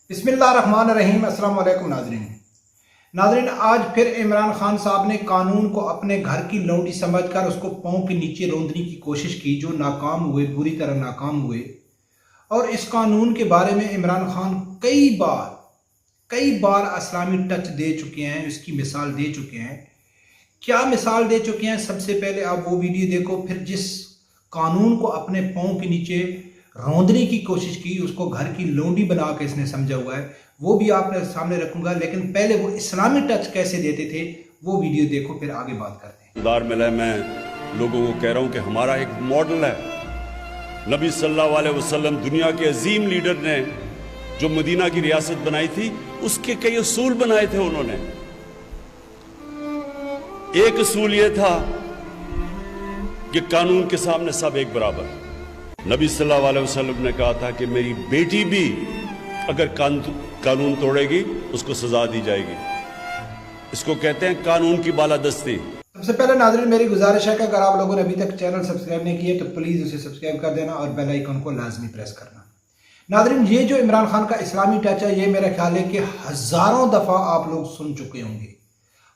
बिस्मिल्लाहिर्रहमानिर्रहीम। अस्सलाम वालेकुम नाज़रीन, आज फिर इमरान खान साहब ने कानून को अपने घर की लौंडी समझकर उसको पाँव के नीचे रौंदने की कोशिश की, जो नाकाम हुए, बुरी तरह नाकाम हुए। और इस कानून के बारे में इमरान खान कई बार इस्लामी टच दे चुके हैं, इसकी मिसाल दे चुके हैं। क्या मिसाल दे चुके हैं? सबसे पहले आप वो वीडियो देखो, फिर जिस कानून को अपने पाँव के नीचे रौंदने की कोशिश की, उसको घर की लोंडी बना के इसने समझा हुआ है, वो भी आपने सामने रखूंगा। लेकिन पहले वो इस्लामी टच कैसे देते थे वो वीडियो देखो, फिर आगे बात करते हैं। दार मिला, मैं लोगों को कह रहा हूं कि हमारा एक मॉडल है नबी सल्लल्लाहु अलैहि वसल्लम, दुनिया के अजीम लीडर ने जो मदीना की रियासत बनाई थी, उसके कई असूल बनाए थे उन्होंने। एक असूल यह था कि कानून के सामने सब एक बराबर। नबी सल्लल्लाहु अलैहि वसल्लम ने कहा था कि मेरी बेटी भी अगर कानून तोड़ेगी उसको सजा दी जाएगी। इसको कहते हैं कानून की बालादस्ती। सबसे पहले नाज़रीन मेरी गुजारिश है कि अगर आप लोगों ने अभी तक चैनल सब्सक्राइब नहीं किया तो प्लीज़ उसे सब्सक्राइब कर देना और बेल आइकन को लाजमी प्रेस करना। नाज़रीन, ये जो इमरान खान का इस्लामी टच है, ये मेरा ख्याल है कि हज़ारों दफ़ा आप लोग सुन चुके होंगे।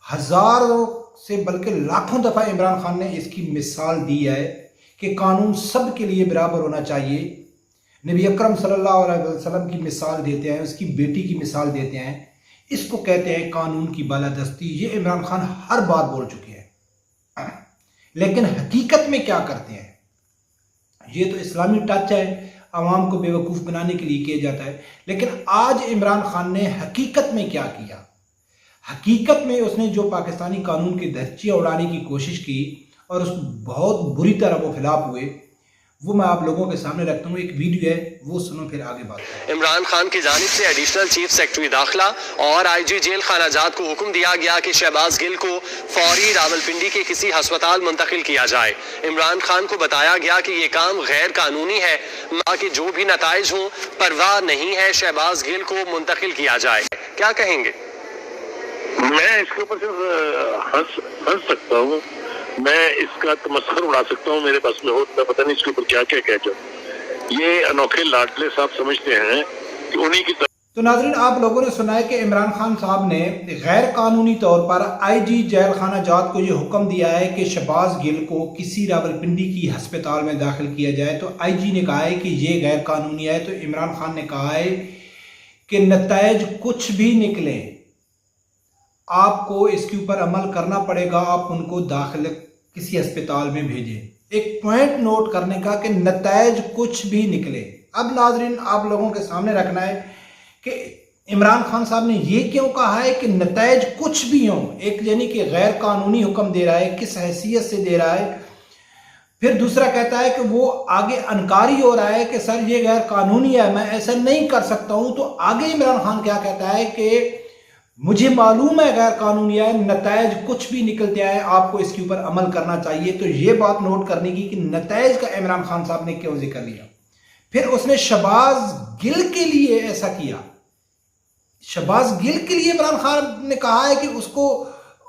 हज़ारों से बल्कि लाखों दफ़ा इमरान खान ने इसकी मिसाल दी है कि कानून सब के लिए बराबर होना चाहिए। नबी अकरम सल्लल्लाहु अलैहि वसल्लम की मिसाल देते हैं, उसकी बेटी की मिसाल देते हैं। इसको कहते हैं कानून की बालादस्ती। ये इमरान खान हर बात बोल चुके हैं, लेकिन हकीकत में क्या करते हैं? ये तो इस्लामी टच है, आवाम को बेवकूफ़ बनाने के लिए किया जाता है। लेकिन आज इमरान खान ने हकीकत में क्या किया? हकीकत में उसने जो पाकिस्तानी कानून की धज्जियां उड़ाने की कोशिश की और उस बहुत बुरी तरह वो खिलाफ हुए, वो मैं आप लोगों के सामने रखता हूँ। एक वीडियो है, वो सुनो, फिर आगे बात करें। इमरान खान की जानिब से एडिशनल चीफ सेक्रेटरी दाखिला और आईजी जेल खानाजात को हुक्म दिया गया कि शहबाज गिल को फौरी रावलपिंडी के किसी अस्पताल मुंतकिल किया जाए। इमरान खान को बताया गया कि ये काम गैर कानूनी है, कि जो भी नताइज हों परवाह नहीं है, शहबाज गिल को मुंतकिल किया जाए। क्या कहेंगे? मैं इसके ऊपर सिर्फ हंस सकता हूँ, मैं इसका तमस्खुर उड़ा सकता हूँ, मेरे पास में हो मैं पता नहीं इसके ऊपर क्या क्या कह जाऊँ। ये अनोखे लाडले साहब समझते हैं कि उन्हीं की तो नाज़रीन, आप लोगों ने सुना है कि इमरान खान साहब ने गैर कानूनी तौर पर आईजी जेल खाना जात को ये हुक्म दिया है कि शहबाज गिल को किसी रावलपिंडी की अस्पताल में दाखिल किया जाए। तो आईजी ने कहा है कि ये गैर कानूनी है। तो इमरान खान ने कहा है कि नताइज कुछ भी निकले, आपको इसके ऊपर अमल करना पड़ेगा, आप उनको दाखिल किसी अस्पताल में भेजें। एक पॉइंट नोट करने का कि नताइज कुछ भी निकले। अब नाजरीन आप लोगों के सामने रखना है कि इमरान खान साहब ने ये क्यों कहा है कि नताइज कुछ भी हों। एक यानी कि गैर कानूनी हुक्म दे रहा है, किस हैसियत से दे रहा है। फिर दूसरा कहता है कि वो आगे अनकारी हो रहा है कि सर ये गैर कानूनी है, मैं ऐसा नहीं कर सकता हूं। तो आगे इमरान खान क्या कहता है कि मुझे मालूम है गैर कानूनी है, नताइज कुछ भी निकलते आए, आपको इसके ऊपर अमल करना चाहिए। तो ये बात नोट करने की कि नताइज का इमरान खान साहब ने क्यों जिक्र लिया। फिर उसने शहबाज गिल के लिए ऐसा किया। शहबाज गिल के लिए इमरान खान ने कहा है कि उसको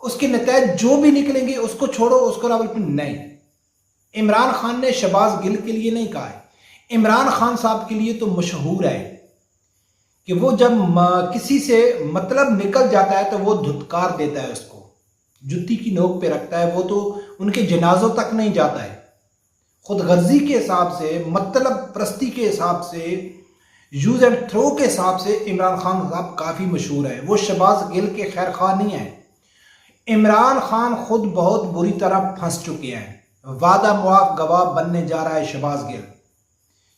उसके नताइज जो भी निकलेंगे उसको छोड़ो, उसको रावलपिंडी नहीं। इमरान खान ने शहबाज गिल के लिए नहीं कहा है। इमरान खान साहब के लिए तो मशहूर है कि वो जब किसी से मतलब निकल जाता है तो वो धुतकार देता है, उसको जुत्ती की नोक पे रखता है। वो तो उनके जनाजों तक नहीं जाता है। खुद गर्जी के हिसाब से, मतलब प्रस्ती के हिसाब से, यूज एंड थ्रो के हिसाब से इमरान खान साहब काफ़ी मशहूर है। वो शहबाज गिल के खैर खां नहीं है। इमरान खान खुद बहुत बुरी तरह फंस चुके हैं। वादा मुआफ गवाह बनने जा रहा है शहबाज गिल।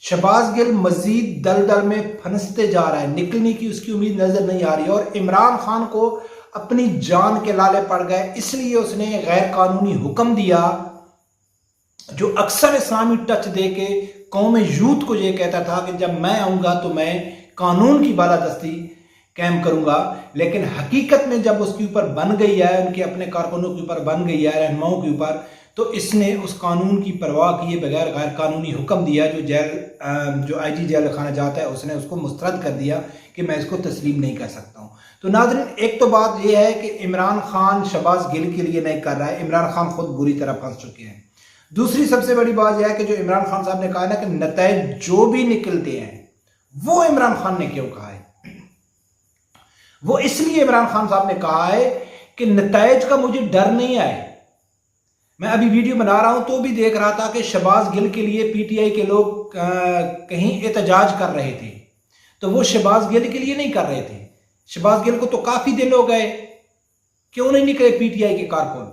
शहबाज गिल मजीद दलदल में फंसते जा रहा है, निकलने की उसकी उम्मीद नजर नहीं आ रही। और इमरान खान को अपनी जान के लाले पड़ गए, इसलिए उसने गैर कानूनी हुक्म दिया, जो अक्सर इस्लामी टच दे के कौम यूथ को ये कहता था कि जब मैं आऊंगा तो मैं कानून की बालादस्ती कायम करूंगा। लेकिन हकीकत में जब उसके ऊपर बन गई है, उनके अपने कारकुनों के ऊपर बन गई है, रहनुमाओं के ऊपर, तो इसने उस कानून की परवाह किए बगैर गैर कानूनी हुक्म दिया। जो आईजी जेल खाना जाता है उसने उसको मुस्तरद कर दिया कि मैं इसको तस्लीम नहीं कर सकता हूँ। तो नाज़रीन, एक तो बात यह है कि इमरान खान शहबाज गिल के लिए नहीं कर रहा है, इमरान खान खुद बुरी तरह फंस चुके हैं। दूसरी सबसे बड़ी बात यह है कि जो इमरान खान साहब ने कहा ना कि नताइज जो भी निकलते हैं, वो इमरान खान ने क्यों कहा है? वो इसलिए इमरान खान साहब ने कहा है कि नताइज का मुझे डर नहीं आए। मैं अभी वीडियो बना रहा हूं तो भी देख रहा था कि शहबाज गिल के लिए पीटीआई के लोग कहीं एहतजाज कर रहे थे, तो वो शहबाज गिल के लिए नहीं कर रहे थे। शहबाज गिल को तो काफी दिन हो गए, क्यों नहीं निकले पीटीआई के कारकुन।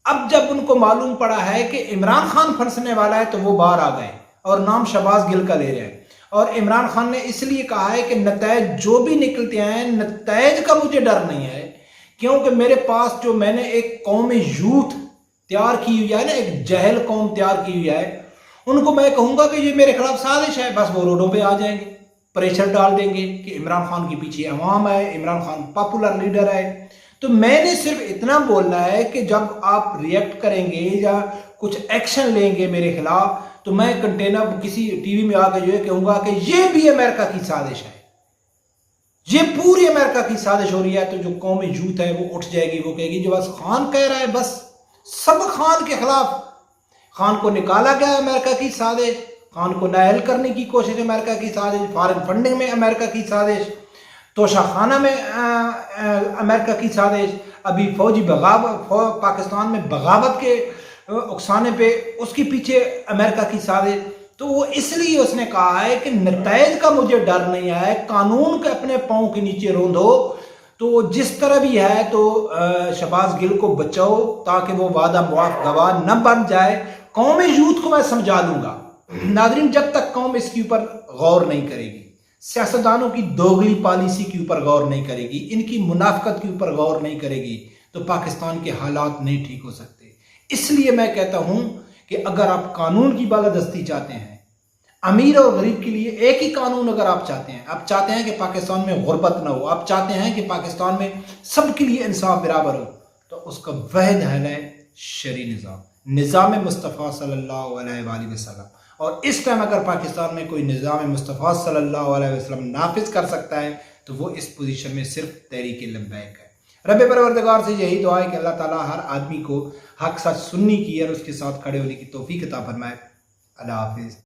अब जब उनको मालूम पड़ा है कि इमरान खान फंसने वाला है तो वो बाहर आ गए और नाम शहबाज गिल का ले रहे हैं। और इमरान खान ने इसलिए कहा है कि नताइज जो भी निकलते हैं, नताइज का मुझे डर नहीं है, क्योंकि मेरे पास जो मैंने एक कौम यूथ तैयार की हुई है ना, एक जहल कौम तैयार की हुई है, उनको मैं कहूंगा कि ये मेरे खिलाफ साजिश है, बस वो रोडों पे आ जाएंगे, प्रेशर डाल देंगे कि इमरान खान के पीछे अवाम है, इमरान खान पॉपुलर लीडर है। तो मैंने सिर्फ इतना बोलना है कि जब आप रिएक्ट करेंगे या कुछ एक्शन लेंगे मेरे खिलाफ, तो मैं कंटेनर किसी टीवी में आकर जो है कहूंगा कि ये भी अमेरिका की साजिश है, ये पूरी अमेरिका की साजिश हो रही है। तो जो कौम यूथ है वो उठ जाएगी, वो कहेगी जो बस खान कह रहा है, बस सब खान के खिलाफ। खान को निकाला गया अमेरिका की साजिश, खान को नाअहल करने की कोशिश अमेरिका की साजिश, फॉरेन फंडिंग में अमेरिका की साजिश, तोशाखाना में अमेरिका की साजिश, अभी फौजी बगावत पाकिस्तान में बगावत के उकसाने पे उसके पीछे अमेरिका की साजिश। तो वो इसलिए उसने कहा है कि नताइज का मुझे डर नहीं है, कानून के अपने पांव के नीचे रोंदो। तो जिस तरह भी है तो शहबाज गिल को बचाओ ताकि वो वादा मुआफ गवाह न बन जाए। कौम यूथ को मैं समझा दूंगा। नाज़रीन, जब तक कौम इसके ऊपर गौर नहीं करेगी, सियासतदानों की दोगली पॉलिसी के ऊपर गौर नहीं करेगी, इनकी मुनाफकत के ऊपर गौर नहीं करेगी, तो पाकिस्तान के हालात नहीं ठीक हो सकते। इसलिए मैं कहता हूं कि अगर आप कानून की बालादस्ती चाहते हैं, अमीर और गरीब के लिए एक ही कानून अगर आप चाहते हैं, आप चाहते हैं कि पाकिस्तान में गुर्बत ना हो, आप चाहते हैं कि पाकिस्तान में सबके लिए इंसाफ बराबर हो, तो उसका वाहिद हल है शरी निज़ाम मुस्तफ़ा सल्लल्लाहु अलैहि वसल्लम। और इस टाइम अगर पाकिस्तान में कोई निज़ाम मुस्तफ़ा सल्लल्लाहु अलैहि वसल्लम नाफिज कर सकता है तो वो इस पोजीशन में सिर्फ तहरीक लब्बैक है। रब परवरदिगार से यही दुआ है कि अल्लाह ताला हर आदमी को हक सच सुनने की और उसके साथ खड़े होने की तौफीक अता फरमाए। अल्लाह हाफिज़।